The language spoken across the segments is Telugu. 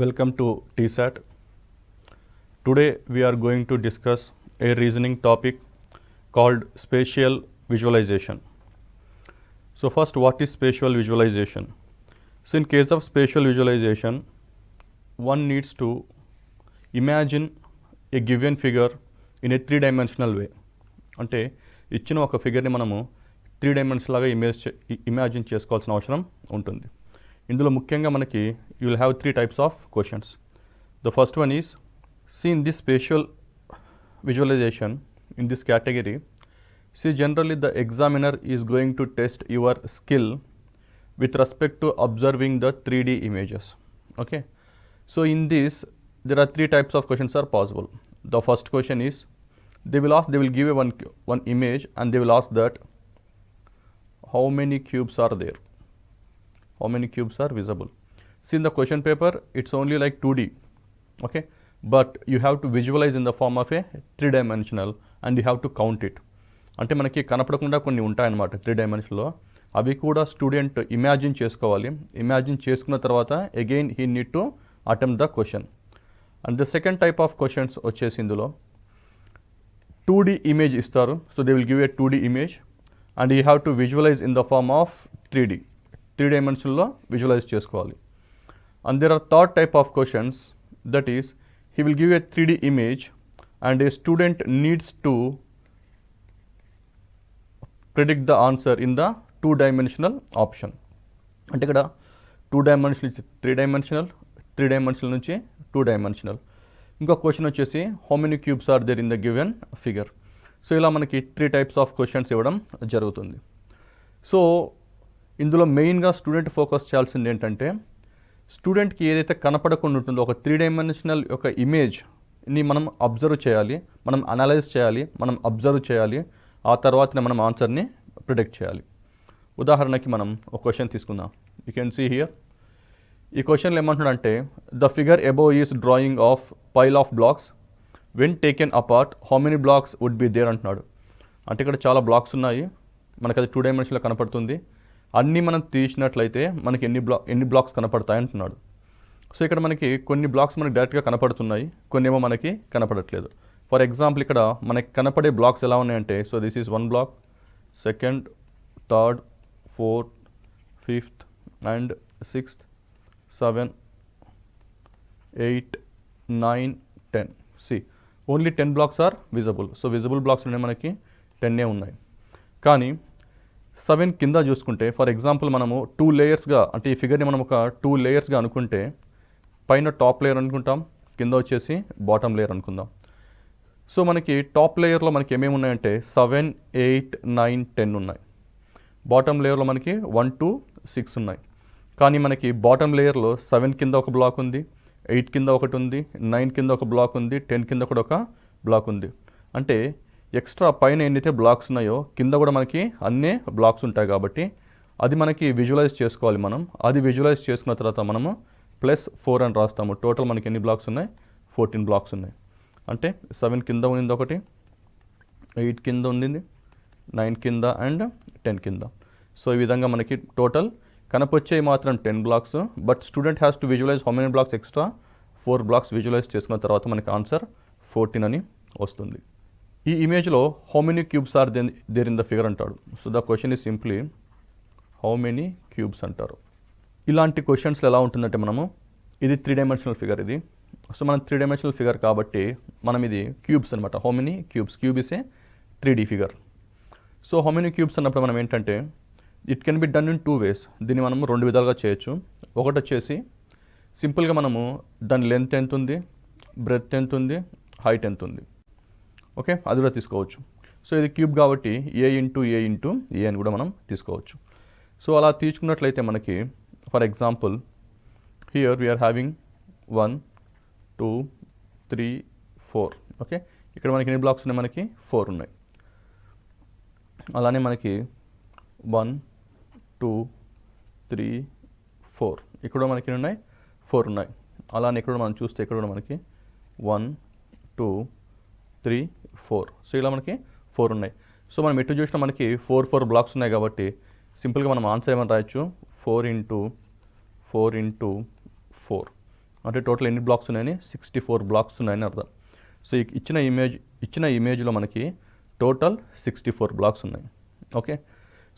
Welcome to TSAT. Today we are going to discuss a reasoning topic called spatial visualization. So first, what is spatial visualization? So in case of spatial visualization, one needs to imagine a given figure in a three-dimensional way. అంటే ఇచ్చిన ఒక ఫిగర్ని మనము త్రీ డైమెన్షనల్గా ఇమాజిన్ చేసుకోవాల్సిన అవసరం ఉంటుంది. ఇందులో ముఖ్యంగా మనకి you will have three types of questions. The first one is see in this spatial visualization in this category, see generally the examiner is going to test your skill with respect to observing the 3D images. Okay, so in this there are three types of questions are possible. The first question is they will give a one image and they will ask that how many cubes are there, how many cubes are visible. See in the question paper it's only like 2D. Okay, but you have to visualize in the form of a three dimensional and you have to count it. అంటే మనకి కనపడకుండా కొన్ని ఉంటాయన్నమాట త్రీ డైమెన్షన్లో, అవి కూడా స్టూడెంట్ ఇమాజిన్ చేసుకోవాలి. ఇమాజిన్ చేసుకున్న తర్వాత again he need to attempt the question. And the second type of questions వచ్చేసి ఇందులో 2D ఇమేజ్ ఇస్తారు. So they will give a 2D image and you have to visualise in the form of 3D, three డైమెన్షన్లో విజువలైజ్ చేసుకోవాలి. And there are third type of questions, that is he will give a 3D image and a student needs to predict the answer in the two-dimensional option. అంటే ఇక్కడ 2 డైమెన్షనల్ నుంచి 3 డైమెన్షనల్, 3 డైమెన్షనల్ నుంచి 2 డైమెన్షనల్. ఇంకో క్వశ్చన్ వచ్చేసి how many cubes are there in the given figure. So ఇలా మనకి 3 టైప్స్ ఆఫ్ క్వశ్చన్స్ ఇవ్వడం జరుగుతుంది. సో ఇందులో మెయిన్గా స్టూడెంట్ ఫోకస్ చేయాల్సింది ఏంటంటే స్టూడెంట్కి ఏదైతే కనపడకుండా ఉంటుందో ఒక 3 డైమెన్షనల్ యొక్క ఇమేజ్ని మనం అబ్జర్వ్ చేయాలి, మనం అనలైజ్ చేయాలి, మనం అబ్జర్వ్ చేయాలి, ఆ తర్వాతనే మనం ఆన్సర్ని ప్రిడిక్ట్ చేయాలి. ఉదాహరణకి మనం ఒక క్వశ్చన్ తీసుకుందాం. You can see here. ఈ క్వశ్చన్లో ఏమంటున్నాడంటే the figure above is drawing of pile of blocks when taken apart how many blocks would be there అంటున్నాడు. అంటే ఇక్కడ చాలా బ్లాక్స్ ఉన్నాయి, మనకు అది 2 డైమెన్షన్లో కనపడుతుంది. అన్నీ మనం తీసినట్లయితే మనకి ఎన్ని బ్లాక్స్ కనపడతాయి అంటున్నాడు. సో ఇక్కడ మనకి కొన్ని బ్లాక్స్ మనకి డైరెక్ట్గా కనపడుతున్నాయి, కొన్ని ఏమో మనకి కనపడట్లేదు. ఫర్ ఎగ్జాంపుల్ ఇక్కడ మనకి కనపడే బ్లాక్స్ ఎలా ఉన్నాయంటే, so this is 1 block, second, third, fourth, fifth and 6th, 7, 8, 9, 10. See only 10 blocks are visible. So visible blocks ఉన్నాయి మనకి 10 ఉన్నాయి. కానీ 7 కింద చూసుకుంటే ఫర్ ఎగ్జాంపుల్ మనము 2 లేయర్స్గా, అంటే ఈ ఫిగర్ని మనం ఒక 2 లేయర్స్గా అనుకుంటే పైన టాప్ లేయర్ అనుకుంటాం, కింద వచ్చేసి బాటమ్ లేయర్ అనుకుందాం. సో మనకి టాప్ లేయర్లో మనకి ఏమేమి ఉన్నాయంటే 7, 8, 9, 10 ఉన్నాయి. బాటమ్ లేయర్లో మనకి 1 to 6 ఉన్నాయి. కానీ మనకి బాటమ్ లేయర్లో 7 కింద ఒక బ్లాక్ ఉంది, 8 కింద ఒకటి ఉంది, 9 కింద ఒక బ్లాక్ ఉంది, 10 కింద కూడా ఒక బ్లాక్ ఉంది. అంటే ఎక్స్ట్రా పైన ఎన్నైతే బ్లాక్స్ ఉన్నాయో కింద కూడా మనకి అన్నీ బ్లాక్స్ ఉంటాయి. కాబట్టి అది మనకి విజువలైజ్ చేసుకోవాలి. మనం అది విజువలైజ్ చేసుకున్న తర్వాత మనము +4 అని రాస్తాము. టోటల్ మనకి ఎన్ని బ్లాక్స్ ఉన్నాయి, 14 బ్లాక్స్ ఉన్నాయి. అంటే 7 కింద ఉండింది ఒకటి, 8 కింద ఉండింది, 9 కింద అండ్ 10 కింద. సో ఈ విధంగా మనకి టోటల్ కనపొచ్చేవి మాత్రం 10 blocks. But student has to visualise how many blocks extra, 4 blocks visualise చేసుకున్న తర్వాత మనకి ఆన్సర్ 14 అని వస్తుంది. ఈ ఇమేజ్లో how many cubes are there in the figure అంటాడు. So the question is simply how many cubes అంటారు. ఇలాంటి క్వశ్చన్స్లో ఎలా ఉంటుందంటే మనము ఇది 3 డైమెన్షనల్ ఫిగర్ ఇది. సో మనం 3 డైమెన్షనల్ ఫిగర్ కాబట్టి మనం ఇది క్యూబ్స్ అనమాట. How many cubes, cube is a 3D figure. So how many cubes అన్నప్పుడు మనం ఏంటంటే it can be done in 2 ways. దీన్ని మనము 2 విధాలుగా చేయొచ్చు. ఒకటి వచ్చేసి సింపుల్గా మనము దాని లెంత్ ఎంత ఉంది, బ్రెడ్త్ ఎంత ఉంది, హైట్ ఎంత ఉంది, ఓకే, అది కూడా తీసుకోవచ్చు. సో ఇది క్యూబ్ కాబట్టి A ఇంటూ A అని కూడా మనం తీసుకోవచ్చు. సో అలా తీసుకున్నట్లయితే మనకి for example here we are having 1, 2, 3, 4. Okay, ఇక్కడ మనకి ఎన్ని బ్లాక్స్ ఉన్నాయి, మనకి 4 ఉన్నాయి. అలానే మనకి 1, 2, 3, 4 ఇక్కడ మనకి ఎన్ని ఉన్నాయి, 4 ఉన్నాయి. అలానే ఇక్కడ మనం చూస్తే ఇక్కడ కూడా మనకి 1, 2, 3, 4. సో ఇలా మనకి 4 ఉన్నాయి. సో మనం ఎటు చూసినా మనకి 4 బ్లాక్స్ ఉన్నాయి కాబట్టి సింపుల్గా మనం ఆన్సర్ ఏమని రాయొచ్చు, 4 into 4. అంటే టోటల్ ఎన్ని బ్లాక్స్ ఉన్నాయని 64 బ్లాక్స్ ఉన్నాయని అర్థం. సో ఇచ్చిన ఇమేజ్లో మనకి టోటల్ 64 బ్లాక్స్ ఉన్నాయి. ఓకే,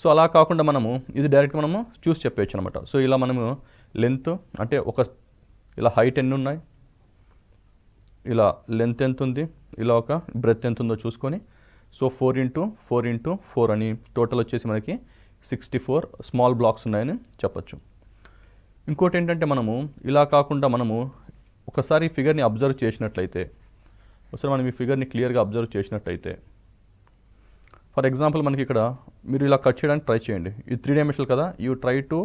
సో అలా కాకుండా మనము ఇది డైరెక్ట్ మనము చూసి చెప్పేయచ్చు అనమాట. సో ఇలా మనము లెంత్ అంటే ఇలా హైట్ ఎన్ని ఉన్నాయి, ఇలా లెంత్ ఎంత ఉంది, ఇలా ఒక బ్రెత్ ఎంత ఉందో చూసుకొని సో 4 × 4 × 4 అని టోటల్ వచ్చేసి మనకి 64 స్మాల్ బ్లాక్స్ ఉన్నాయని చెప్పచ్చు. ఇంకోటి ఏంటంటే మనము ఇలా కాకుండా మనము ఒకసారి ఈ ఫిగర్ని అబ్జర్వ్ చేసినట్లయితే, ఒకసారి మనం ఈ ఫిగర్ని క్లియర్గా అబ్జర్వ్ చేసినట్లయితే, ఫర్ ఎగ్జాంపుల్ మనకి ఇక్కడ మీరు ఇలా కట్ చేయడానికి ట్రై చేయండి. ఇది 3 డైమెన్షనల్ కదా, you try to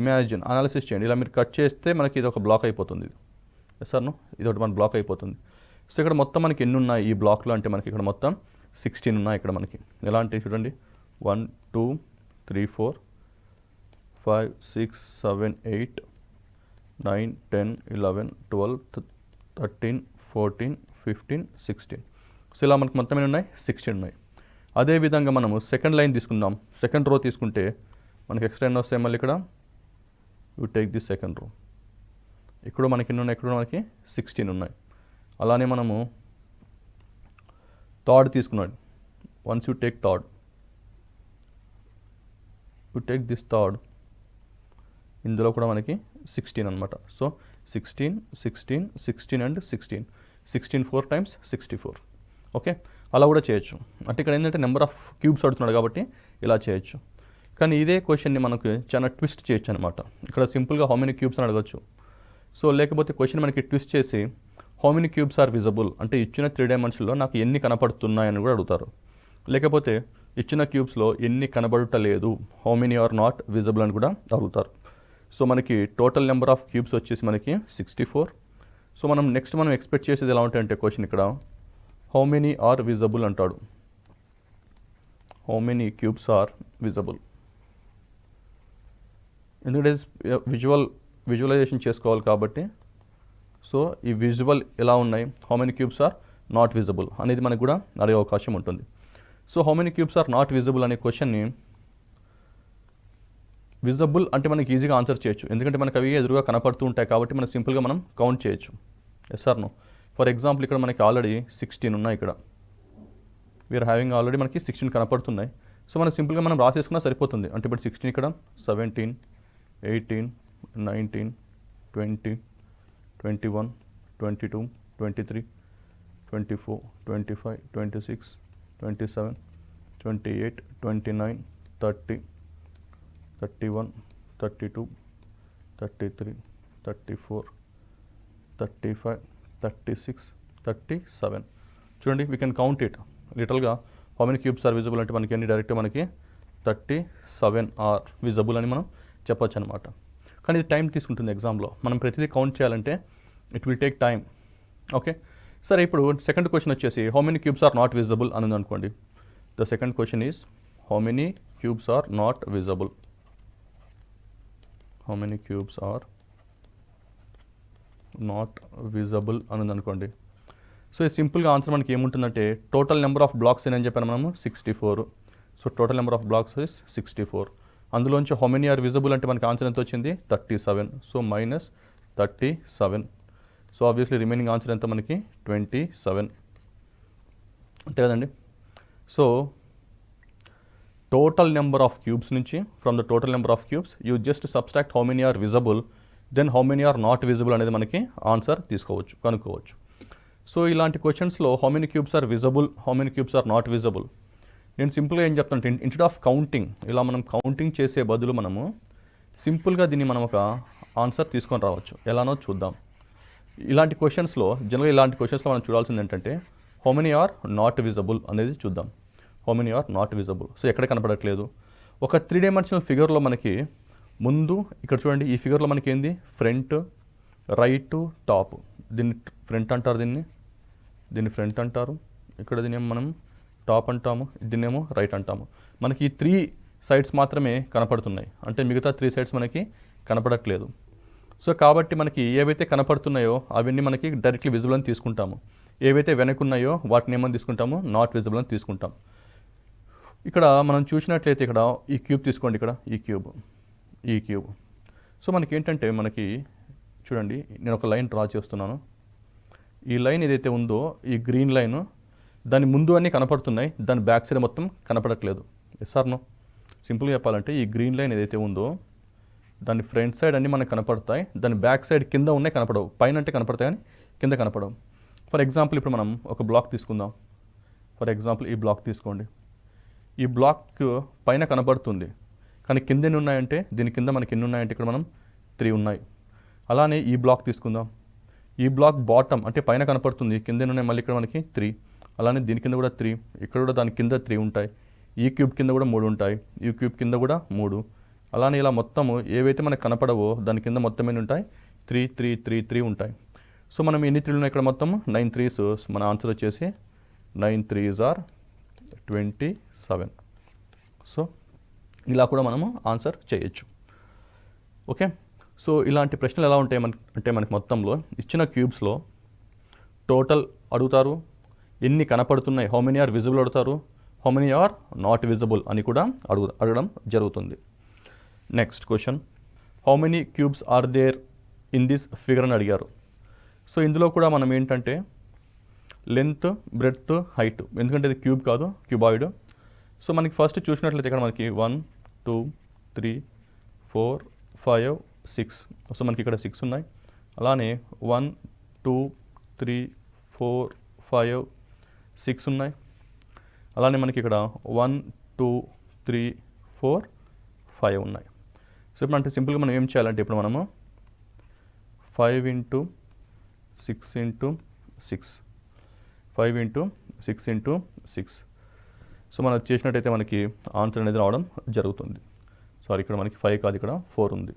imagine analysis చేయండి. ఇలా మీరు కట్ చేస్తే మనకి ఇది ఒక బ్లాక్ అయిపోతుంది. సార్ను ఇది ఒకటి మన బ్లాక్ అయిపోతుంది. సో ఇక్కడ మొత్తం మనకి ఎన్ని ఉన్నాయి ఈ బ్లాక్లో అంటే మనకి ఇక్కడ మొత్తం 16 ఉన్నాయి. ఇక్కడ మనకి ఎలా అంటే చూడండి 1 2 3 4 5 6 7 8 9 10 11 12 13 14 15 16. సో ఇలా మనకి మొత్తం ఎన్ని ఉన్నాయి 16 ఉన్నాయి. అదేవిధంగా మనము సెకండ్ లైన్ తీసుకుందాం. సెకండ్ రో తీసుకుంటే మనకి ఎక్స్ట్రా ఎన్ని వస్తాయి మళ్ళీ ఇక్కడ, you take the second row. ఇక్కడ మనకి ఎన్ని ఉన్నాయి, ఇక్కడ మనకి 16 ఉన్నాయి. అలానే మనము థర్డ్ తీసుకున్నాడు. Once you take third, you take this third, ఇందులో కూడా మనకి 16 అనమాట. So 16 16 16 and 16 16 4 times 64. ఓకే, అలా కూడా చేయొచ్చు. అంటే ఇక్కడ ఏంటంటే నెంబర్ ఆఫ్ క్యూబ్స్ అడుగుతున్నాడు కాబట్టి ఇలా చేయొచ్చు. కానీ ఇదే క్వశ్చన్ని మనకు చాలా ట్విస్ట్ చేయొచ్చు అనమాట. ఇక్కడ సింపుల్గా హౌ మెనీ క్యూబ్స్ అని అడగచ్చు. సో లేకపోతే క్వశ్చన్ మనకి ట్విస్ట్ చేసి how many cubes are visible అంటే ఇచ్చిన 3 డైమెన్షన్లో నాకు ఎన్ని కనపడుతున్నాయని కూడా అడుగుతారు. లేకపోతే ఇచ్చిన క్యూబ్స్లో ఎన్ని కనబడటలేదు, how many are not visible అని కూడా అడుగుతారు. సో మనకి టోటల్ నెంబర్ ఆఫ్ క్యూబ్స్ వచ్చేసి మనకి 64. సో మనం నెక్స్ట్ మనం ఎక్స్పెక్ట్ చేసేది ఎలా ఉంటాయంటే క్వశ్చన్ ఇక్కడ హౌ మెనీ ఆర్ విజబుల్ అంటాడు. How many cubes are visible, ఎందుకంటే విజువలైజేషన్ చేసుకోవాలి కాబట్టి. సో ఈ విజువల్ ఎలా ఉన్నాయి, how many cubes are not visible అనేది మనకు కూడా అడిగే అవకాశం ఉంటుంది. So how many cubes are not visible అనే క్వశ్చన్ని విజబుల్ అంటే మనకి ఈజీగా ఆన్సర్ చేయొచ్చు, ఎందుకంటే మనకు అవి ఎదురుగా కనపడుతూ ఉంటాయి కాబట్టి మనం సింపుల్గా మనం కౌంట్ చేయొచ్చు. Yes or no. For example ఇక్కడ మనకి ఆల్రెడీ 16 ఉన్నాయి. ఇక్కడ వీఆర్ హ్యావింగ్ ఆల్రెడీ మనకి 16 కనపడుతున్నాయి. సో మనం సింపుల్గా మనం రాసేసుకున్నా సరిపోతుంది. అంటే ఇప్పుడు 16 ఇక్కడ 17 18 19 20 21 22 23 24 25 26 27 28 29 30 31 32 33 34 35 36 37. చూడండి, వీ కెన్ కౌంట్ ఇట్ లిటరల్గా how many cubes are visible అంటే మనకి ఎన్ని డైరెక్ట్ మనకి 37 ఆర్ విజిబుల్ అని మనం చెప్పొచ్చు అనమాట. కానీ ఇది టైం తీసుకుంటుంది ఎగ్జామ్లో. మనం ప్రతిదీ కౌంట్ చేయాలంటే it will take time. Okay, సరే ఇప్పుడు సెకండ్ క్వశ్చన్ వచ్చేసి how many cubes are not visible అని అనుకోండి. The second question is how many cubes are not visible. How many cubes are not visible అని అనుకోండి. సో ఈ సింపుల్గా ఆన్సర్ మనకి ఏముంటుందంటే టోటల్ నెంబర్ ఆఫ్ బ్లాక్స్ అని చెప్పాను మనము 64. So total number of blacks is 64. అందులోంచి హౌ మెనీ ఆర్ విజిబుల్ అంటే మనకి ఆన్సర్ ఎంత వచ్చింది 37. So -37. So obviously remaining answer ఎంత మనకి 27 అంతే కదండి. So total number of cubes నుంచి from the total number of cubes you just subtract how many are visible, then how many are not visible అనేది మనకి ఆన్సర్ కనుక్కోవచ్చు. సో ఇలాంటి క్వశ్చన్స్లో how many cubes are visible, how many cubes are not visible, నేను సింపుల్గా ఏం చెప్తానంటే ఇన్స్టెడ్ ఆఫ్ కౌంటింగ్ ఇలా మనం కౌంటింగ్ చేసే బదులు మనము సింపుల్గా దీన్ని మనం ఒక ఆన్సర్ తీసుకొని రావచ్చు. ఎలానో చూద్దాం. ఇలాంటి క్వశ్చన్స్లో మనం చూడాల్సింది ఏంటంటే how many are not visible అనేది చూద్దాం. How many are not visible. So ఎక్కడ కనపడట్లేదు. ఒక 3 డైమెన్షనల్ ఫిగర్లో మనకి ముందు ఇక్కడ చూడండి, ఈ ఫిగర్లో మనకి ఏంది ఫ్రంట్, రైట్, టాప్. దీన్ని ఫ్రంట్ అంటారు, దీన్ని ఫ్రంట్ అంటారు. ఇక్కడ దీన్ని మనం టాప్ అంటాము, దీన్నేమో రైట్ అంటాము. మనకి ఈ 3 సైడ్స్ మాత్రమే కనపడుతున్నాయి, అంటే మిగతా 3 సైడ్స్ మనకి కనపడట్లేదు. సో కాబట్టి మనకి ఏవైతే కనపడుతున్నాయో అవన్నీ మనకి డైరెక్ట్లీ విజిబుల్ అని తీసుకుంటాము. ఏవైతే వెనక్కున్నాయో వాటిని ఏమని తీసుకుంటాము నాట్ విజిబుల్ అని తీసుకుంటాం. ఇక్కడ మనం చూసినట్లయితే ఇక్కడ ఈ క్యూబ్ తీసుకోండి, ఇక్కడ ఈ క్యూబ్. సో మనకి ఏంటంటే మనకి చూడండి, నేను ఒక లైన్ డ్రా చేస్తున్నాను. ఈ లైన్ ఏదైతే ఉందో ఈ గ్రీన్ లైన్ దాని ముందు అన్నీ కనపడుతున్నాయి, దాని బ్యాక్ సైడ్ మొత్తం కనపడట్లేదు. Yes or no? సింపుల్గా చెప్పాలంటే ఈ గ్రీన్ లైన్ ఏదైతే ఉందో దాని ఫ్రంట్ సైడ్ అన్నీ మనకు కనపడతాయి, దాని బ్యాక్ సైడ్ కింద ఉన్నాయి కనపడవు. పైన అంటే కనపడతాయి కానీ కింద కనపడవు. ఫర్ ఎగ్జాంపుల్ ఇప్పుడు మనం ఒక బ్లాక్ తీసుకుందాం. ఫర్ ఎగ్జాంపుల్ ఈ బ్లాక్ తీసుకోండి. ఈ బ్లాక్ పైన కనపడుతుంది కానీ కింద ఎన్ని ఉన్నాయంటే, దీని కింద మనకి ఎన్ని ఉన్నాయంటే ఇక్కడ మనం 3 ఉన్నాయి. అలానే ఈ బ్లాక్ తీసుకుందాం. ఈ బ్లాక్ బాటమ్ అంటే పైన కనపడుతుంది, కింద ఎన్ని ఉన్నాయి మళ్ళీ ఇక్కడ మనకి 3. అలానే దీని కింద కూడా 3, ఇక్కడ కూడా దాని కింద 3 ఉంటాయి. ఈ క్యూబ్ కింద కూడా 3 ఉంటాయి, ఈ క్యూబ్ కింద కూడా 3. అలానే ఇలా మొత్తము ఏవైతే మనకు కనపడవో దాని కింద మొత్తం ఎన్ని ఉంటాయి, 3 3 3 3 ఉంటాయి. సో మనం ఎన్ని 3 ఉన్నాయి ఇక్కడ మొత్తం 9 3s. మన ఆన్సర్ వచ్చేసి 9 3s are 27. సో ఇలా కూడా మనము ఆన్సర్ చేయొచ్చు. ఓకే, సో ఇలాంటి ప్రశ్నలు ఎలా ఉంటాయి అంటే మనకి మొత్తంలో ఇచ్చిన క్యూబ్స్లో టోటల్ అడుగుతారు, ఎన్ని కనపడుతున్నాయి, హౌ మెనీ ఆర్ విజిబుల్ అడుగుతారు, how many are not visible అని కూడా అడగడం జరుగుతుంది. Next question, how many cubes are there in this figure అని అడిగారు. సో ఇందులో కూడా మనం ఏంటంటే లెంత్, బ్రెడ్త్, హైట్, ఎందుకంటే ఇది క్యూబ్ కాదు క్యూబాయిడ్. సో మనకి ఫస్ట్ చూసినట్లయితే ఇక్కడ మనకి 1 2 3 4 5 6. సో మనకి ఇక్కడ 6 ఉన్నాయి. అలానే 1 2 3 4 5 6 ఉన్నాయి. అలానే మనకి ఇక్కడ 1 2 3 4 5 ఉన్నాయి. సో ఇప్పుడు అంటే సింపుల్గా మనం ఏం చేయాలంటే ఇప్పుడు మనము 5 × 6 × 6 5 × 6 × 6. సో మనం చేసినట్టయితే మనకి ఆన్సర్ అనేది రావడం జరుగుతుంది. సారీ, ఇక్కడ మనకి 5 కాదు, ఇక్కడ 4 ఉంది.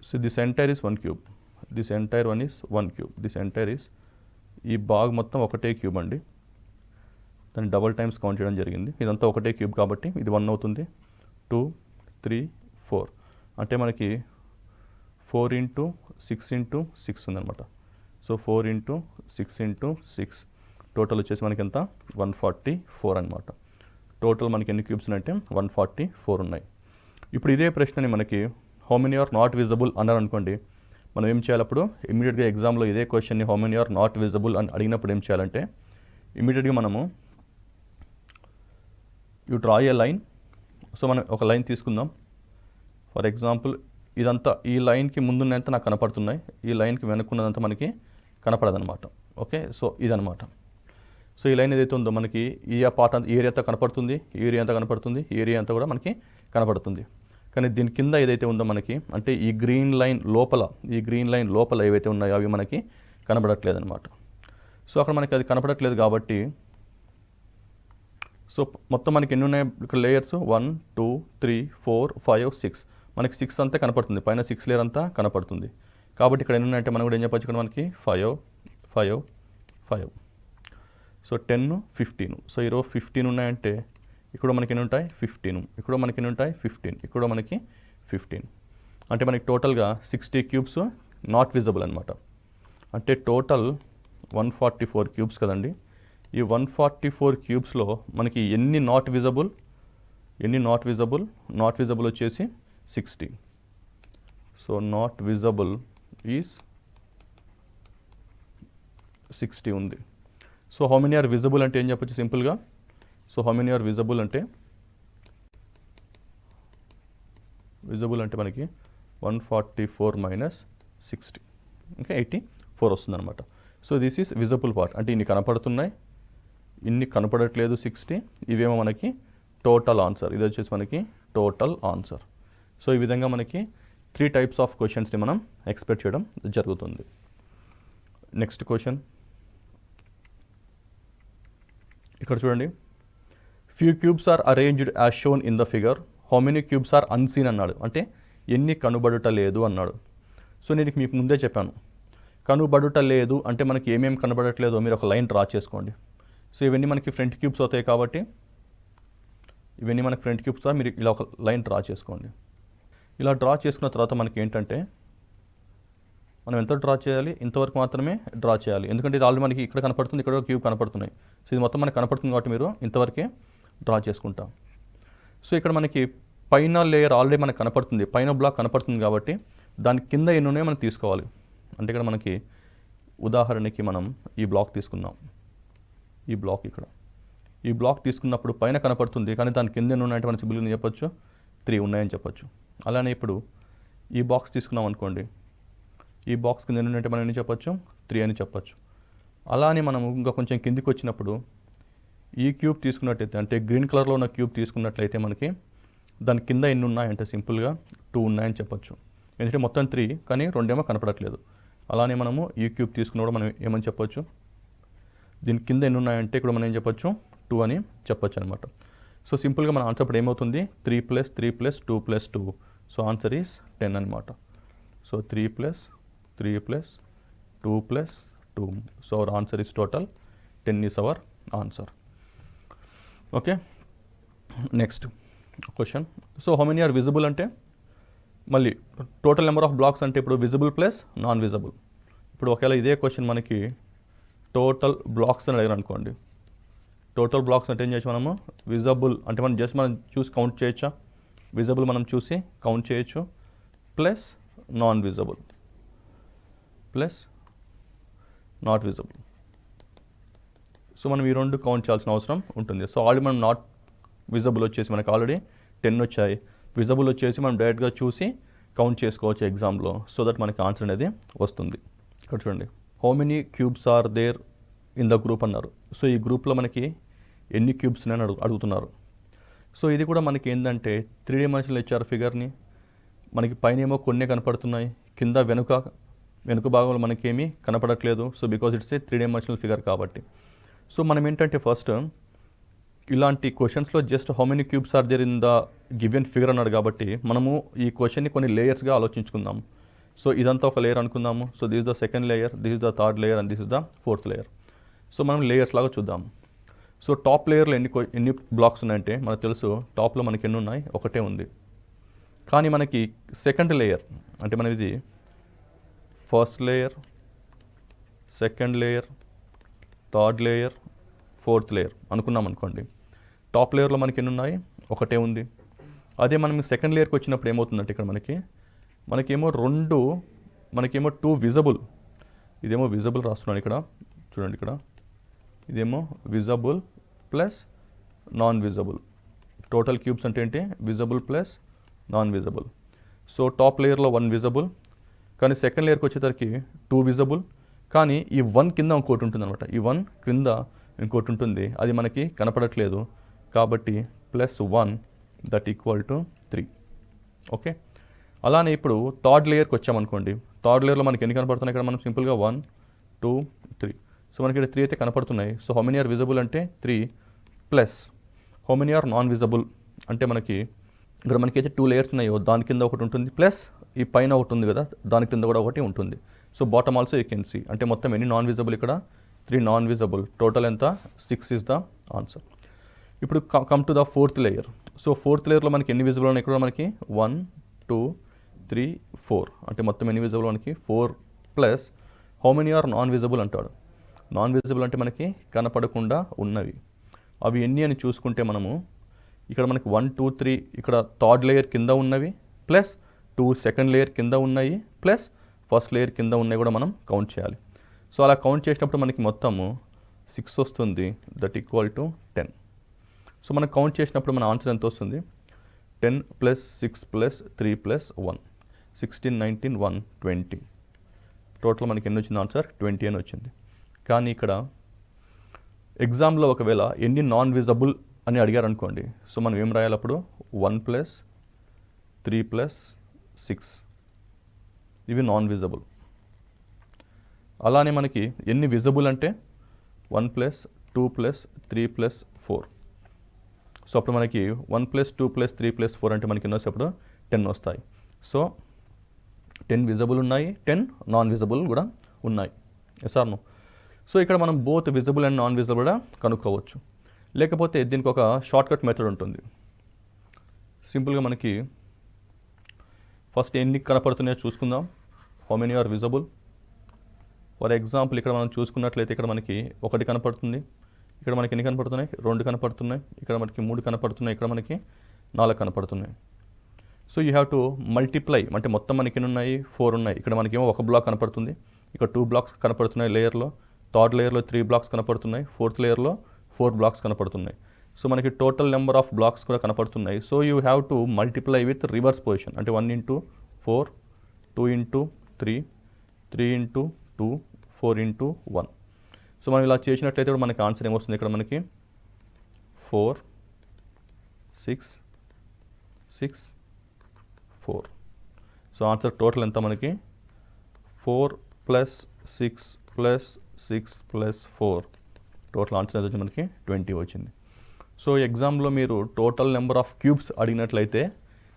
So this entire is 1 cube, this entire one is 1 cube, this entire is, ఈ బాగ్ మొత్తం ఒకటే క్యూబ్ అండి. దాన్ని డబల్ టైమ్స్ కౌంట్ చేయడం జరిగింది. ఇదంతా ఒకటే క్యూబ్ కాబట్టి ఇది 1 అవుతుంది. 2 3 4 అంటే మనకి 4 × 6 × 6 ఉందన్నమాట. సో 4 × 6 × 6 టోటల్ వచ్చేసి మనకి ఎంత 144 అనమాట. టోటల్ మనకి ఎన్ని క్యూబ్స్ ఉన్నాయంటే 144 ఉన్నాయి. ఇప్పుడు ఇదే ప్రశ్నని మనకి how many are not visible అన్నారు అనుకోండి, మనం ఏం చేయాలి అప్పుడు ఇమీడియట్గా ఎగ్జామ్లో ఇదే క్వశ్చన్ని how many are not visible అని అడిగినప్పుడు ఏం చేయాలంటే ఇమీడియట్గా మనము you draw a line. So మనం ఒక లైన్ తీసుకుందాం. ఫర్ ఎగ్జాంపుల్ ఇదంతా ఈ లైన్కి ముందున్నంత నాకు కనపడుతున్నాయి, ఈ లైన్కి వెనుక్కున్నదంతా మనకి కనపడదనమాట. ఓకే, సో ఇదనమాట. సో ఈ లైన్ ఏదైతే ఉందో మనకి ఈ పార్ట్ అంతా ఏరియా అంతా కనపడుతుంది, ఏరియా అంతా కనపడుతుంది, ఏరియా అంతా కూడా మనకి కనపడుతుంది. కానీ దీని కింద ఏదైతే ఉందో మనకి అంటే ఈ గ్రీన్ లైన్ లోపల ఏవైతే ఉన్నాయో అవి మనకి కనపడట్లేదు అనమాట. సో అక్కడ మనకి అది కనపడట్లేదు కాబట్టి సో మొత్తం మనకి ఎన్ని ఉన్నాయి ఇక్కడ లేయర్స్ 1 2 3 4 5 6. మనకి 6 అంతా కనపడుతుంది, పైన 6 లేయర్ అంతా కనపడుతుంది. కాబట్టి ఇక్కడ ఎన్ని ఉన్నాయంటే మనం కూడా ఏం చెప్పచ్చు, ఇక్కడ మనకి 5 5 5. సో 10 15. సో ఈరోజు 15 ఉన్నాయంటే ఇక్కడ మనకి ఎన్ని ఉంటాయి 15, ఇక్కడ మనకి ఎన్ని ఉంటాయి 15, ఇక్కడ మనకి 15. అంటే మనకి టోటల్గా 60 క్యూబ్స్ నాట్ విజిబుల్ అనమాట. అంటే టోటల్ 144 క్యూబ్స్ కదండి. ఈ 144 క్యూబ్స్లో మనకి ఎన్ని నాట్ విజిబుల్ వచ్చేసి 60. సో నాట్ విజిబుల్ ఈజ్ 60 ఉంది. So how many are visible అంటే ఏం చెప్పచ్చు సింపుల్గా. So how many are visible అంటే మనకి 144 - 60 ఇంకా 84 వస్తుంది అనమాట. So this is visible part. అంటే ఇన్ని కనపడుతున్నాయి, ఇన్ని కనపడట్లేదు 60, ఇవేమో మనకి టోటల్ ఆన్సర్. ఇది వచ్చేసి మనకి టోటల్ ఆన్సర్. సో ఈ విధంగా మనకి 3 టైప్స్ ఆఫ్ క్వశ్చన్స్ని మనం ఎక్స్పెక్ట్ చేయడం జరుగుతుంది. నెక్స్ట్ క్వశ్చన్ ఇక్కడ చూడండి. Few cubes are arranged as shown in the figure, how many cubes are unseen అన్నాడు. అంటే ఎన్ని కనుబడుట లేదు అన్నాడు. సో నేను మీకు ముందే చెప్పాను, కనుబడుట లేదు అంటే మనకి ఏమేమి కనబడట్లేదో మీరు ఒక లైన్ డ్రా చేసుకోండి. సో ఇవన్నీ మనకి ఫ్రంట్ క్యూబ్స్ అవుతాయి కాబట్టి ఇవన్నీ మనకి ఫ్రంట్ క్యూబ్స్, మీరు ఇలా ఒక లైన్ డ్రా చేసుకోండి. ఇలా డ్రా చేసుకున్న తర్వాత మనకి ఏంటంటే మనం ఎంత డ్రా చేయాలి, ఇంతవరకు మాత్రమే డ్రా చేయాలి. ఎందుకంటే ఇది ఆల్రెడీ మనకి ఇక్కడ కనపడుతుంది, ఇక్కడ క్యూబ్ కనపడుతున్నాయి. సో ఇది మొత్తం మనకి కనపడుతుంది కాబట్టి మీరు ఇంతవరకే డ్రా చేసుకుంటాం. సో ఇక్కడ మనకి పైన లేయర్ ఆల్రెడీ మనకు కనపడుతుంది, పైన బ్లాక్ కనపడుతుంది కాబట్టి దాని కింద ఎన్ని ఉన్నాయో మనం తీసుకోవాలి. అంటే ఇక్కడ మనకి ఉదాహరణకి మనం ఈ బ్లాక్ తీసుకుందాం. ఈ బ్లాక్ ఇక్కడ ఈ బ్లాక్ తీసుకున్నప్పుడు పైన కనపడుతుంది, కానీ దాని కింద ఎన్ని ఉన్నాయంటే మనం సింపుల్గా చెప్పొచ్చు 3 ఉన్నాయని చెప్పొచ్చు. అలానే ఇప్పుడు ఈ బాక్స్ తీసుకున్నాం అనుకోండి, ఈ బాక్స్ కింద ఎన్ని ఉన్నాయంటే మనం ఎన్ని చెప్పొచ్చు 3 అని చెప్పొచ్చు. అలానే మనం ఇంకా కొంచెం కిందికి వచ్చినప్పుడు ఈ క్యూబ్ తీసుకున్నట్టయితే, అంటే గ్రీన్ కలర్లో ఉన్న క్యూబ్ తీసుకున్నట్లయితే మనకి దాని కింద ఎన్ని ఉన్నాయంటే సింపుల్గా 2 ఉన్నాయని చెప్పొచ్చు. ఎందుకంటే మొత్తం 3 కానీ 2 ఏమో కనపడట్లేదు. అలానే మనము ఈ క్యూబ్ తీసుకున్నప్పుడు మనం ఏమని చెప్పొచ్చు, దీని కింద ఎన్ని ఉన్నాయంటే ఇక్కడ మనం ఏం చెప్పొచ్చు 2 అని చెప్పొచ్చు అనమాట. సో సింపుల్గా మన ఆన్సర్ ఇప్పుడు ఏమవుతుంది 3 + 3 + 2 + 2. సో ఆన్సర్ ఈస్ 10 అనమాట. So 3 + 3 + 2 + 2. So our answer is total 10 is our answer. Okay, next question. So how many are visible అంటే మళ్ళీ టోటల్ నెంబర్ ఆఫ్ బ్లాక్స్ అంటే ఇప్పుడు విజిబుల్ ప్లస్ నాన్ విజిబుల్. ఇప్పుడు ఒకవేళ ఇదే క్వశ్చన్ మనకి టోటల్ బ్లాక్స్ అని అడిగారు అనుకోండి, టోటల్ బ్లాక్స్ అంటే ఏం చేయొచ్చు మనము, విజిబుల్ అంటే మనం జస్ట్ మనం చూసి కౌంట్ చేయొచ్చా, విజిబుల్ మనం చూసి కౌంట్ చేయొచ్చు, plus non visible plus not visible. So మనం ఈ రెండు కౌంట్ చేయాల్సిన అవసరం ఉంటుంది. సో ఆల్రెడీ మనం నాట్ విజిబుల్ వచ్చేసి మనకు ఆల్రెడీ 10 వచ్చాయి, విజిబుల్ వచ్చేసి మనం డైరెక్ట్గా చూసి కౌంట్ చేసుకోవచ్చు ఎగ్జామ్లో. సో దట్ మనకి ఆన్సర్ అనేది వస్తుంది. ఇక్కడ చూడండి, how many cubes are there in the group అన్నారు. సో ఈ గ్రూప్లో మనకి ఎన్ని క్యూబ్స్ అని అడుగుతున్నారు. సో ఇది కూడా మనకి ఏంటంటే 3 డైమెన్షనల్ ఇచ్చారు ఫిగర్ని, మనకి పైన ఏమో కొన్ని కనపడుతున్నాయి, కింద వెనుక భాగంలో మనకేమీ కనపడట్లేదు. So because it's a 3 dimensional figure కాబట్టి. సో మనం ఏంటంటే ఫస్ట్ ఇలాంటి క్వశ్చన్స్లో just how many cubes are there in the given figure అన్నాడు కాబట్టి మనము ఈ క్వశ్చన్ని కొన్ని లేయర్స్గా ఆలోచించుకుందాం. సో ఇదంతా ఒక లేయర్ అనుకుందాము. So this is the second layer, this is the third layer and this is the fourth layer. So మనం లేయర్స్ లాగా చూద్దాం. సో టాప్ లేయర్లో ఎన్ని బ్లాక్స్ ఉన్నాయంటే మనకు తెలుసు, టాప్లో మనకి ఎన్ని ఉన్నాయి, ఒకటే ఉంది. కానీ మనకి సెకండ్ లేయర్ అంటే మనం ఇది first layer, second layer, third layer, fourth layer అనుకున్నాం అనుకోండి. టాప్ లేయర్లో మనకి ఎన్ని ఉన్నాయి, ఒకటే ఉంది. అదే మనం సెకండ్ లేయర్కి వచ్చినప్పుడు ఏమవుతుందంటే ఇక్కడ మనకేమో మనకేమో 2 విజిబుల్, ఇదేమో విజిబుల్ రాస్తున్నాను ఇక్కడ చూడండి, ఇక్కడ ఇదేమో visible plus non visible. Total cubes అంటే ఏంటి, visible plus non visible. So top లేయర్లో 1 విజిబుల్, కానీ సెకండ్ లేయర్కి వచ్చేసరికి 2 విజిబుల్, కానీ ఈ 1 కింద ఇంకోటి ఉంటుంది అనమాట. ఈ 1 క్రింద ఇంకోటి ఉంటుంది, అది మనకి కనపడట్లేదు కాబట్టి +1 దట్ ఈక్వల్ టు 3. ఓకే, అలానే ఇప్పుడు థర్డ్ లేయర్కి వచ్చామనుకోండి. థర్డ్ లేయర్లో మనకి ఎన్ని కనపడుతున్నాయి, ఇక్కడ మనం సింపుల్గా 1 2 3. సో మనకి ఇక్కడ 3 అయితే కనపడుతున్నాయి. So how many are visible అంటే 3 plus how many are non visible అంటే మనకి ఇక్కడ మనకైతే 2 లేయర్స్ ఉన్నాయో దాని కింద ఒకటి ఉంటుంది, ప్లస్ ఈ పైన ఒకటి ఉంది కదా దాని కింద కూడా ఒకటి ఉంటుంది. So bottom also you can see. అంటే మొత్తం ఎన్ని నాన్ విజిబుల్, ఇక్కడ 3 నాన్ విజిబుల్, టోటల్ ఎంత 6 ఇస్ ద ఆన్సర్. ఇప్పుడు come to the fourth layer. So fourth లేయర్లో మనకి ఎన్ని విజిబుల్ ఉన్నాయి, ఇక్కడ మనకి 1 2 3 4 అంటే మొత్తం ఎన్ని విజిబుల్ మనకి 4 plus how many are non visible అంటాడు. నాన్ విజిబుల్ అంటే మనకి కనపడకుండా ఉన్నవి, అవి ఎన్ని అని చూసుకుంటే మనము ఇక్కడ మనకి 1 2 3 ఇక్కడ థర్డ్ లేయర్ కింద ఉన్నవి, ప్లస్ 2 సెకండ్ లేయర్ కింద ఉన్నాయి, ప్లస్ ఫస్ట్ లేయర్ కింద ఉన్నాయి కూడా మనం కౌంట్ చేయాలి. సో అలా కౌంట్ చేసినప్పుడు మనకి మొత్తము 6 వస్తుంది, దట్ ఈక్వల్ టు 10. సో మనం కౌంట్ చేసినప్పుడు మన ఆన్సర్ ఎంత వస్తుంది, 10 + 6 + 3 + 1 16 19 1 20. టోటల్ మనకి ఎన్ని వచ్చింది ఆన్సర్ 20 అని వచ్చింది. కానీ ఇక్కడ ఎగ్జామ్లో ఒకవేళ ఎన్ని నాన్ విజిబుల్ అని అడిగారు అనుకోండి. సో మనం ఏం రాయాలి అప్పుడు 1 + 3 + 6 ఇవి నాన్ విజిబుల్. అలానే మనకి ఎన్ని విజిబుల్ అంటే 1 + 2 + 3 + 4. సో అప్పుడు మనకి 1 + 2 + 3 + 4 అంటే మనకి ఎన్ని వస్తాయి, అప్పుడు 10 వస్తాయి. సో 10 విజిబుల్ ఉన్నాయి, 10 నాన్ విజిబుల్ కూడా ఉన్నాయి. Yes or no? సో ఇక్కడ మనం both visible and non visible కూడా కనుక్కోవచ్చు. లేకపోతే దీనికి ఒక షార్ట్కట్ మెథడ్ ఉంటుంది. సింపుల్గా మనకి ఫస్ట్ ఎన్ని కనపడుతున్నాయో చూసుకుందాం. How many are visible. For example ఇక్కడ మనం చూసుకున్నట్లయితే ఇక్కడ మనకి 1 కనపడుతుంది, ఇక్కడ మనకి ఎన్ని కనపడుతున్నాయి, 2 కనపడుతున్నాయి, ఇక్కడ మనకి 3 కనపడుతున్నాయి, ఇక్కడ మనకి 4 కనపడుతున్నాయి. So you have to multiply, అంటే మొత్తం మనకి ఎన్ని ఉన్నాయి, 4 ఉన్నాయి. ఇక్కడ మనకేమో ఒక బ్లాక్ కనపడుతుంది, ఇక్కడ 2 బ్లాక్స్ కనపడుతున్నాయి లేయర్లో, థర్డ్ లేయర్లో 3 బ్లాక్స్ కనపడుతున్నాయి, ఫోర్త్ లేయర్లో 4 బ్లాక్స్ కనపడుతున్నాయి. సో మనకి టోటల్ నెంబర్ ఆఫ్ బ్లాక్స్ కూడా కనపడుతున్నాయి. So you have to multiply with reverse position, అంటే 1 into 4, 2 into 3, 3 into 2, 4 into 1. So మనం ఇలా చేసినట్లయితే కూడా మనకి ఆన్సర్ ఏమొస్తుంది, ఇక్కడ మనకి 4, 6, 6, 4. సో ఆన్సర్ టోటల్ ఎంత మనకి 4 + 6 + 6 + 4, టోటల్ ఆన్సర్ ఎంత వచ్చింది మనకి 20 వచ్చింది. సో ఎగ్జామ్లో మీరు టోటల్ నెంబర్ ఆఫ్ క్యూబ్స్ అడిగినట్లయితే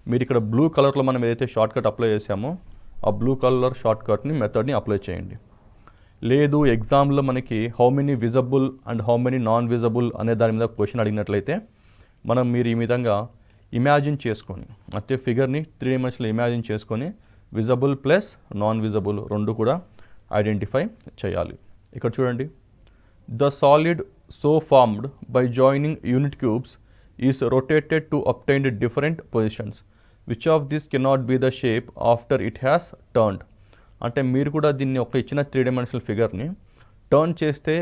మీరు ఇక్కడ బ్లూ కలర్లో మనం ఏదైతే షార్ట్ కట్ అప్లై చేసామో ఆ బ్లూ కలర్ షార్ట్ కట్ని మెథడ్ని అప్లై చేయండి. లేదు ఎగ్జామ్లో మనకి how many visible and how many non visible అనే దాని మీద క్వశ్చన్ అడిగినట్లయితే మీరు ఈ విధంగా ఇమాజిన్ చేసుకొని, అంటే ఫిగర్ని 3 డైమెన్షన్లో ఇమాజిన్ చేసుకొని విజబుల్ ప్లస్ నాన్ విజబుల్ రెండు కూడా ఐడెంటిఫై చేయాలి. ఇక్కడ చూడండి, the solid so formed by joining unit cubes is rotated to obtain different positions, which of this cannot be the shape after it has turned. అంటే మీరు కూడా దీన్ని ఒక ఇచ్చిన 3 డైమెన్షనల్ ఫిగర్ని టర్న్ చేస్తే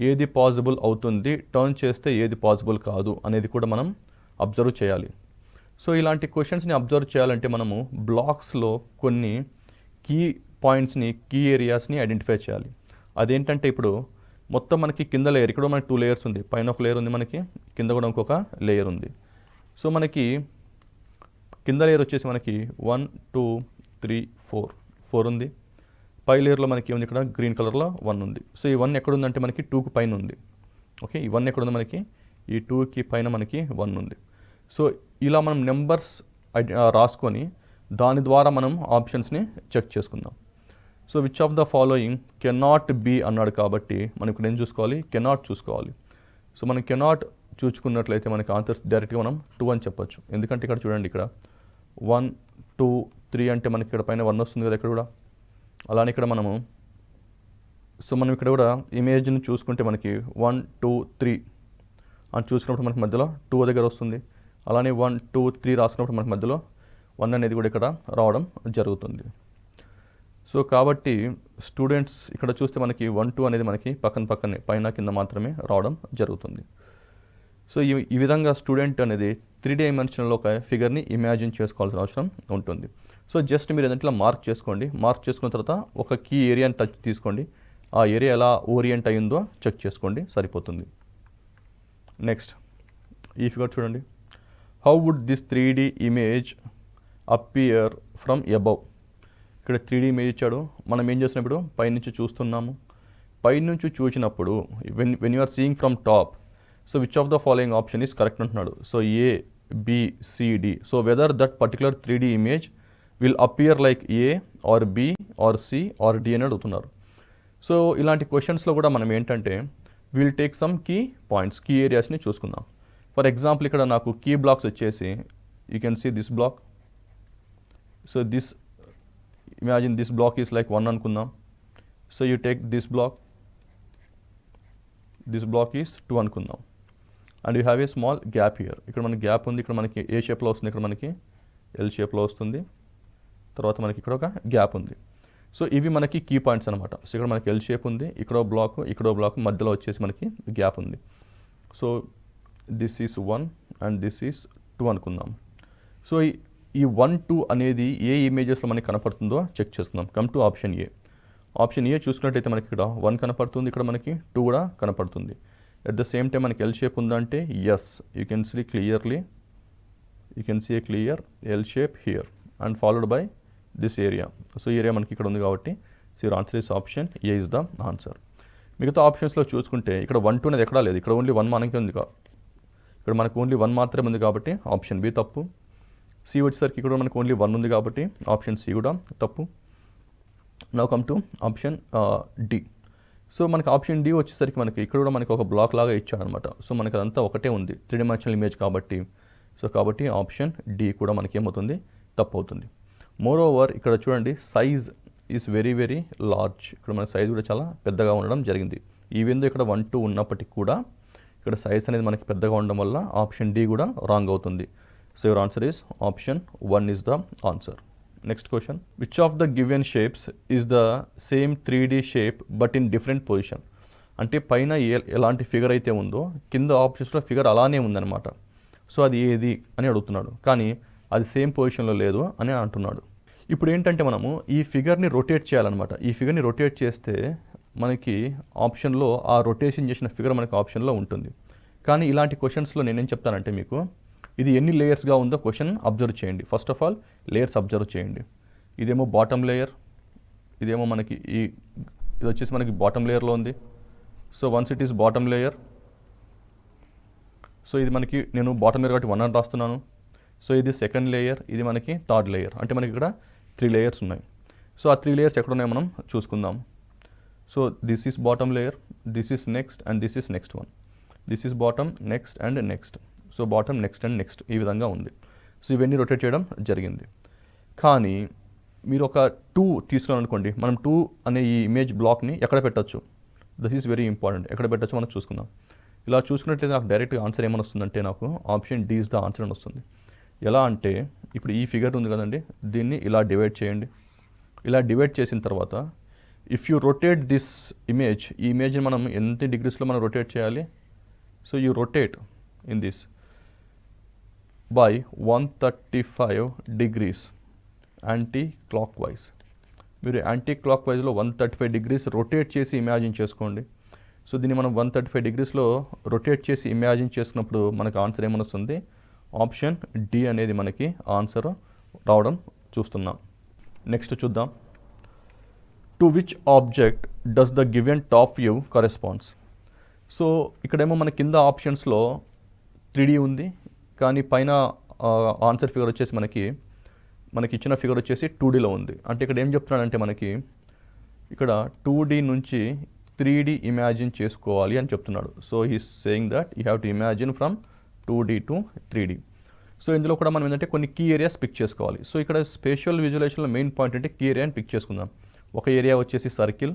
ఏది పాసిబుల్ అవుతుంది, టర్న్ చేస్తే ఏది పాసిబుల్ కాదు అనేది కూడా మనం అబ్జర్వ్ చేయాలి. సో ఇలాంటి క్వశ్చన్స్ని అబ్జర్వ్ చేయాలంటే మనము బ్లాక్స్లో కొన్ని కీ పాయింట్స్ని, కీ ఏరియాస్ని ఐడెంటిఫై చేయాలి. అదేంటంటే ఇప్పుడు మొత్తం మనకి కింద లేయర్, ఇక్కడ మనకి 2 లేయర్స్ ఉంది, పైన ఒక లేయర్ ఉంది, మనకి కింద కూడా ఇంకొక లేయర్ ఉంది. సో మనకి కింద లేయర్ వచ్చేసి మనకి 1, 2, 3, 4 ఉంది. పై లేయర్లో మనకి ఉంది ఇక్కడ గ్రీన్ కలర్లో 1 ఉంది. సో ఈ 1 ఎక్కడుందంటే మనకి 2కి పైన ఉంది. ఓకే, ఈ 1 ఎక్కడుంది మనకి, ఈ 2కి పైన మనకి 1 ఉంది. సో ఇలా మనం నెంబర్స్ రాసుకొని దాని ద్వారా మనం ఆప్షన్స్ని చెక్ చేసుకుందాం. So which of the following cannot be అన్నాడు కాబట్టి మనం ఇక్కడ ఏం చూసుకోవాలి, కెనాట్ చూసుకోవాలి. సో మనం కెనాట్ చూసుకున్నట్లయితే మనకి ఆన్సర్స్ డైరెక్ట్గా మనం 2 అని చెప్పొచ్చు. ఎందుకంటే ఇక్కడ చూడండి, ఇక్కడ 1, 2, 3 అంటే మనకి ఇక్కడ పైన 1 వస్తుంది కదా ఇక్కడ కూడా. అలానే ఇక్కడ మనం ఇక్కడ కూడా ఇమేజ్ని చూసుకుంటే మనకి 1, 2, 3 అని చూసుకున్నప్పుడు మనకి మధ్యలో 2 దగ్గర వస్తుంది. అలానే 1, 2, 3 రాసుకున్నప్పుడు మనకి మధ్యలో 1 అనేది కూడా ఇక్కడ రావడం జరుగుతుంది. సో కాబట్టి స్టూడెంట్స్ ఇక్కడ చూస్తే మనకి 1, 2 అనేది మనకి పక్కనే పైన కింద మాత్రమే రావడం జరుగుతుంది. సో ఈ విధంగా స్టూడెంట్ అనేది 3 డైమెన్షనల్లో ఒక ఫిగర్ని ఇమాజిన్ చేసుకోవాల్సిన అవసరం ఉంటుంది. సో జస్ట్ మీరు ఏదంటే మార్క్ చేసుకోండి. మార్క్ చేసుకున్న తర్వాత ఒక కీ ఏరియాని టచ్ తీసుకోండి, ఆ ఏరియా ఎలా ఓరియంట్ అయ్యిందో చెక్ చేసుకోండి, సరిపోతుంది. నెక్స్ట్ ఈ ఫిగర్ చూడండి, how would this 3D image appear from above. ఇక్కడ 3D ఇమేజ్ ఇచ్చాడు, మనం ఏం చేసినప్పుడు పైనుంచి చూస్తున్నాము. పైనుంచి చూసినప్పుడు when you are seeing from top, so which of the following option is correct అంటున్నాడు. So A, B, C, D. So whether that particular 3D image will appear like A or B or C or D అని అడుగుతున్నారు. సో ఇలాంటి క్వశ్చన్స్లో కూడా మనం ఏంటంటే will take some key points, key ఏరియాస్ని చూసుకుందాం. ఫర్ ఎగ్జాంపుల్ ఇక్కడ నాకు కీ బ్లాక్స్ వచ్చేసి you can see this block. So this imagine this block is like 1 అనుకుందాం. So you take this block is 2 అనుకుందాం. And you have a small gap here. ఇక్కడ మనకి గ్యాప్ ఉంది, ఇక్కడ మనకి ఏ షేప్లో వస్తుంది, ఇక్కడ మనకి ఎల్ షేప్లో వస్తుంది, తర్వాత మనకి ఇక్కడ ఒక గ్యాప్ ఉంది. సో ఇవి మనకి కీ పాయింట్స్ అనమాట. సో ఇక్కడ మనకి ఎల్ షేప్ ఉంది, ఇక్కడో బ్లాక్ మధ్యలో వచ్చేసి మనకి గ్యాప్ ఉంది. So this is 1 and this is 2 అనుకుందాం. సో ఈ 1, 2 అనేది ఏ ఇమేజెస్లో మనకి కనపడుతుందో చెక్ చేస్తున్నాం. Come to option A. Option A చూసుకున్నట్టయితే మనకి ఇక్కడ 1 కనపడుతుంది, ఇక్కడ మనకి 2 కూడా కనపడుతుంది. అట్ ద సేమ్ టైం మనకి ఎల్ షేప్ ఉందంటే yes, you can see clearly, you can see a clear L shape here and followed by this area. So area మనకి ఇక్కడ ఉంది కాబట్టి so your answer is option A is the answer. మిగతా ఆప్షన్స్లో చూసుకుంటే ఇక్కడ 1, 2 అనేది ఎక్కడా లేదు, ఇక్కడ ఓన్లీ 1 మనకి ఉంది. ఇక్కడ మనకు ఓన్లీ 1 మాత్రమే ఉంది కాబట్టి ఆప్షన్ బి తప్పు. సి వచ్చేసరికి ఇక్కడ మనకు ఓన్లీ 1 ఉంది కాబట్టి ఆప్షన్ సి కూడా తప్పు. Now come to option D. So మనకి ఆప్షన్ డి వచ్చేసరికి మనకి ఇక్కడ కూడా మనకి ఒక బ్లాక్ లాగా ఇచ్చాడనమాట. సో మనకి అదంతా ఒకటే ఉంది, 3 డైమెన్షనల్ ఇమేజ్ కాబట్టి. సో కాబట్టి ఆప్షన్ డి కూడా మనకి ఏమవుతుంది, తప్పు అవుతుంది. మోర్ ఓవర్ ఇక్కడ చూడండి, size is very very large. ఇక్కడ మన సైజ్ కూడా చాలా పెద్దగా ఉండడం జరిగింది. ఈవెన్ దో ఇక్కడ 1, 2 ఉన్నప్పటికీ కూడా ఇక్కడ సైజ్ అనేది మనకి పెద్దగా ఉండడం వల్ల ఆప్షన్ డి కూడా రాంగ్ అవుతుంది. So your answer is option 1 is the answer. Next question, which of the given shapes is the same 3D shape but in different position? అంటే పైన ఎలాంటి ఫిగర్ అయితే ఉందో కింద ఆప్షన్స్లో ఫిగర్ అలానే ఉందన్నమాట. సో అది ఏది అని అడుగుతున్నాడు, కానీ అది సేమ్ పొజిషన్లో లేదు అని అంటున్నాడు. ఇప్పుడు ఏంటంటే మనము ఈ ఫిగర్ని రొటేట్ చేయాలన్నమాట. ఈ ఫిగర్ని రొటేట్ చేస్తే మనకి ఆప్షన్లో ఆ రొటేషన్ చేసిన ఫిగర్ మనకి ఆప్షన్లో ఉంటుంది. కానీ ఇలాంటి క్వశ్చన్స్లో నేనేం చెప్తానంటే మీకు, ఇది ఎన్ని లేయర్స్గా ఉందో క్వశ్చన్ అబ్జర్వ్ చేయండి. First of all layers observe చేయండి. ఇదేమో బాటమ్ లేయర్, ఇదేమో మనకి ఇది వచ్చేసి మనకి బాటమ్ లేయర్లో ఉంది. So once it is bottom layer, so ఇది మనకి నేను బాటమ్ లేయర్ కాబట్టి 1 అని రాస్తున్నాను. సో ఇది సెకండ్ లేయర్, ఇది మనకి థర్డ్ లేయర్. అంటే మనకి ఇక్కడ 3 లేయర్స్ ఉన్నాయి. సో ఆ 3 లేయర్స్ ఎక్కడ ఉన్నాయో మనం చూసుకుందాం. So this is bottom layer, this is next and this is next one. This is bottom, next and next. So bottom, next and next ఈ విధంగా ఉంది. సో ఇవన్నీ రొటేట్ చేయడం జరిగింది. కానీ మీరు ఒక 2 తీసుకున్నారనుకోండి, మనం 2 అనే ఈ ఇమేజ్ బ్లాక్ని ఎక్కడ పెట్టచ్చు? This is very important. ఎక్కడ పెట్టచ్చు మనం చూసుకుందాం. ఇలా చూసుకున్నట్లయితే నాకు డైరెక్ట్గా ఆన్సర్ ఏమని వస్తుందంటే, నాకు option D is the answer అని వస్తుంది. ఎలా అంటే ఇప్పుడు ఈ ఫిగర్ ఉంది కదండి, దీన్ని ఇలా డివైడ్ చేయండి. ఇలా డివైడ్ చేసిన తర్వాత if you rotate this image, ఈ ఇమేజ్ని మనం ఎంత డిగ్రీస్లో మనం రొటేట్ చేయాలి? So you rotate in this by 135 degrees anti clock wise. మీరు యాంటీ క్లాక్ వైజ్లో 135 degrees రొటేట్ చేసి ఇమాజిన్ చేసుకోండి. సో దీన్ని మనం 135 degreesలో రొటేట్ చేసి ఇమాజిన్ చేసుకున్నప్పుడు మనకు ఆన్సర్ ఏమని వస్తుంది? ఆప్షన్ డి అనేది మనకి ఆన్సర్ రావడం చూస్తున్నాం. నెక్స్ట్ చూద్దాం. To which object does the given top view corresponds? So ఇక్కడేమో మన కింద ఆప్షన్స్లో 3D ఉంది, కానీ పైన ఆన్సర్ ఫిగర్ వచ్చేసి మనకి ఇచ్చిన ఫిగర్ వచ్చేసి 2Dలో ఉంది. అంటే ఇక్కడ ఏం చెప్తున్నాడంటే మనకి ఇక్కడ 2D నుంచి 3D ఇమాజిన్ చేసుకోవాలి అని చెప్తున్నాడు. So he's saying that you have to imagine from 2D to 3D. So ఇందులో కూడా మనం ఏంటంటే కొన్ని కీ ఏరియాస్ పిక్ చేసుకోవాలి. సో ఇక్కడ స్పేషియల్ విజువలైజేషన్లో మెయిన్ పాయింట్ అంటే కీ ఏరియాని పిక్ చేసుకుందాం. ఒక ఏరియా వచ్చేసి సర్కిల్,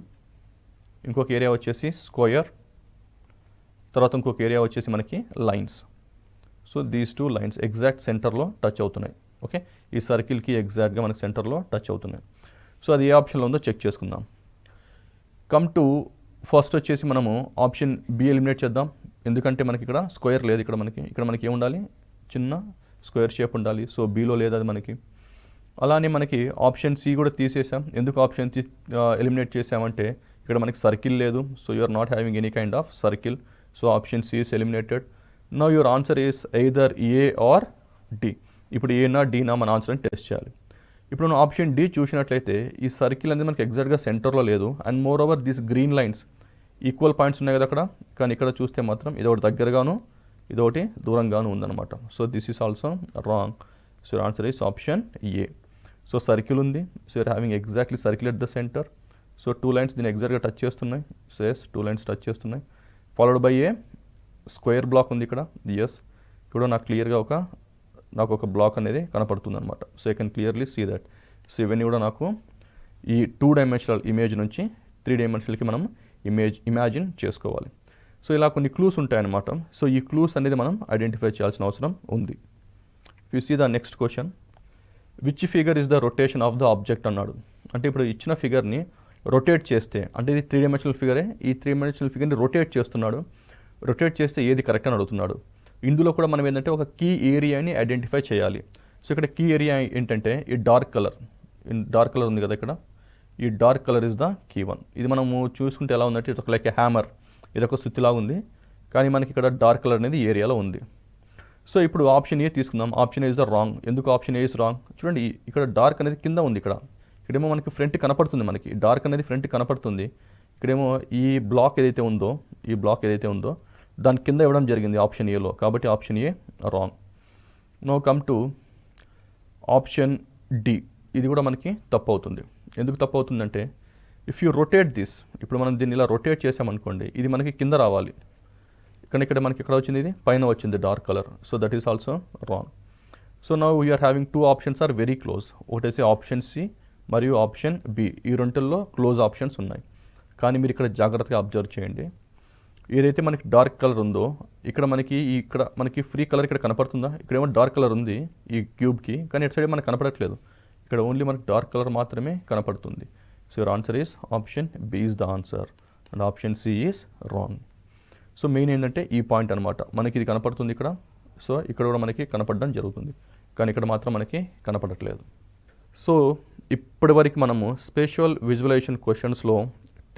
ఇంకొక ఏరియా వచ్చేసి స్క్వేర్, తర్వాత ఇంకొక ఏరియా వచ్చేసి మనకి lines. So these 2 lines exact సెంటర్లో టచ్ అవుతున్నాయి. ఓకే, ఈ సర్కిల్కి ఎగ్జాక్ట్గా మనకి సెంటర్లో టచ్ అవుతున్నాయి. సో అది ఏ ఆప్షన్లో ఉందో చెక్ చేసుకుందాం. కమ్ టు ఫస్ట్ వచ్చేసి మనము ఆప్షన్ బి ఎలిమినేట్ చేద్దాం. ఎందుకంటే మనకి ఇక్కడ స్క్వేర్ లేదు. ఇక్కడ మనకి ఏం ఉండాలి? చిన్న స్క్వేర్ షేప్ ఉండాలి. సో బీలో లేదు అది మనకి. అలానే మనకి ఆప్షన్ సి కూడా తీసేసాం. ఎందుకు ఆప్షన్ ఎలిమినేట్ చేసామంటే ఇక్కడ మనకి సర్కిల్ లేదు. So you are not having any kind of circle. So option C is eliminated. Now your answer is either A or D. ఇప్పుడు ఏనా డీనా మన ఆన్సర్ని టెస్ట్ చేయాలి. ఇప్పుడు మనం ఆప్షన్ డి చూసినట్లయితే ఈ సర్కిల్ అనేది మనకి ఎగ్జాక్ట్గా సెంటర్లో లేదు. And more over this green lines equal points ఉన్నాయి కదా అక్కడ, కానీ ఇక్కడ చూస్తే మాత్రం ఇదొకటి దగ్గరగాను ఇదొకటి దూరంగాను ఉందన్నమాట. So this is also wrong. So your answer is option A. So circle ఉంది. So you're having exactly circle at the centre. So 2 lines దీన్ని ఎగ్జాక్ట్గా టచ్ చేస్తున్నాయి. సో ఎస్ 2 లైన్స్ టచ్ చేస్తున్నాయి. Followed by a square block ఉంది ఇక్కడ. ఎస్, ఇక్కడ నాకు క్లియర్గా నాకు ఒక బ్లాక్ అనేది కనపడుతుంది అనమాట. So I can clearly see that. So ఇవన్నీ కూడా నాకు ఈ 2 డైమెన్షనల్ ఇమేజ్ నుంచి 3 డైమెన్షనల్కి మనం ఇమాజిన్ చేసుకోవాలి. సో ఇలా కొన్ని క్లూస్ ఉంటాయన్నమాట. సో ఈ క్లూస్ అనేది మనం ఐడెంటిఫై చేయాల్సిన అవసరం ఉంది. You see the next question, which figure is the rotation of the object అన్నాడు. అంటే ఇప్పుడు ఇచ్చిన ఫిగర్ని రొటేట్ చేస్తే, అంటే ఇది 3 డైమెన్షనల్ ఫిగరే, ఈ 3 డైమెన్షనల్ ఫిగర్ని రొటేట్ చేస్తున్నాడు. రొటేట్ చేస్తే ఏది కరెక్ట్ అని అడుగుతున్నాడు. ఇందులో కూడా మనం ఏంటంటే ఒక కీ ఏరియాని ఐడెంటిఫై చేయాలి. సో ఇక్కడ కీ ఏరియా ఏంటంటే ఈ డార్క్ కలర్ ఉంది కదా ఇక్కడ, ఈ dark colour is the key one. ఇది మనము చూసుకుంటే ఎలా ఉందంటే ఇట్స్ లైక్ ఏ హ్యామర్, ఇది ఒక సుత్తిలాగా ఉంది, కానీ మనకి ఇక్కడ డార్క్ కలర్ అనేది ఏరియాలో ఉంది. సో ఇప్పుడు ఆప్షన్ ఏ తీసుకుందాం. Option A is the wrong. ఎందుకు ఆప్షన్ ఏ ఇస్ రాంగ్? చూడండి, ఇక్కడ డార్క్ అనేది కింద ఉంది. ఇక్కడేమో మనకి ఫ్రంట్ కనపడుతుంది, మనకి డార్క్ అనేది ఫ్రంట్ కనపడుతుంది. ఇక్కడేమో ఈ బ్లాక్ ఏదైతే ఉందో దాని కింద ఇవ్వడం జరిగింది ఆప్షన్ ఏలో, కాబట్టి option A wrong. Now come to option D. ఇది కూడా మనకి తప్పు అవుతుంది. ఎందుకు తప్పు అవుతుందంటే ఇఫ్ యూ రొటేట్ దిస్, ఇప్పుడు మనం దీన్ని ఇలా రొటేట్ చేసామనుకోండి, ఇది మనకి కింద రావాలి. ఇక్కడ మనకి ఎక్కడ వచ్చింది? ఇది పైన వచ్చింది dark colour. So that is also wrong. So now we're having 2 options are very close. ఒకటేసి ఆప్షన్ సి మరియు ఆప్షన్ బి. ఈ రెండుల్లో క్లోజ్ ఆప్షన్స్ ఉన్నాయి. కానీ మీరు ఇక్కడ జాగ్రత్తగా అబ్జర్వ్ చేయండి. ఏదైతే మనకి డార్క్ కలర్ ఉందో ఇక్కడ మనకి ఫ్రీ కలర్ ఇక్కడ కనపడుతుందా, ఇక్కడేమో డార్క్ కలర్ ఉంది ఈ క్యూబ్కి, కానీ ఇటు సైడ్ మనకు కనపడట్లేదు, ఇక్కడ ఓన్లీ మనకి డార్క్ కలర్ మాత్రమే కనపడుతుంది. So your answer is option B is the answer and option C is wrong. So main ఏంటంటే ఈ పాయింట్ అనమాట, మనకి ఇది కనపడుతుంది ఇక్కడ, సో ఇక్కడ కూడా మనకి కనపడడం జరుగుతుంది, కానీ ఇక్కడ మాత్రం మనకి కనపడట్లేదు. సో ఇప్పటి వరకు మనము స్పేషియల్ విజువలైజేషన్ క్వశ్చన్స్లో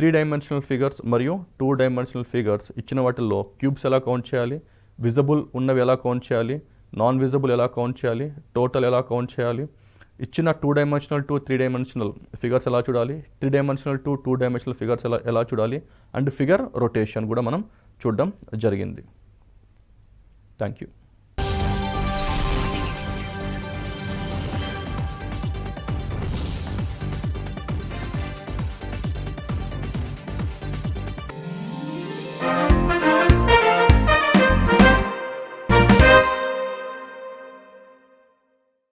3 డైమెన్షనల్ ఫిగర్స్ మరియు 2 డైమెన్షనల్ ఫిగర్స్ ఇచ్చిన వాటిల్లో క్యూబ్స్ ఎలా కౌంట్ చేయాలి, విజిబుల్ ఉన్నవి ఎలా కౌంట్ చేయాలి, నాన్ విజిబుల్ ఎలా కౌంట్ చేయాలి, టోటల్ ఎలా కౌంట్ చేయాలి, ఇచ్చిన 2 డైమెన్షనల్ టు 3 డైమెన్షనల్ ఫిగర్స్ ఎలా చూడాలి, 3 డైమెన్షనల్ టు 2 డైమెన్షనల్ ఫిగర్స్ ఎలా చూడాలి, అండ్ ఫిగర్ రొటేషన్ కూడా మనం చూడడం జరిగింది. Thank you.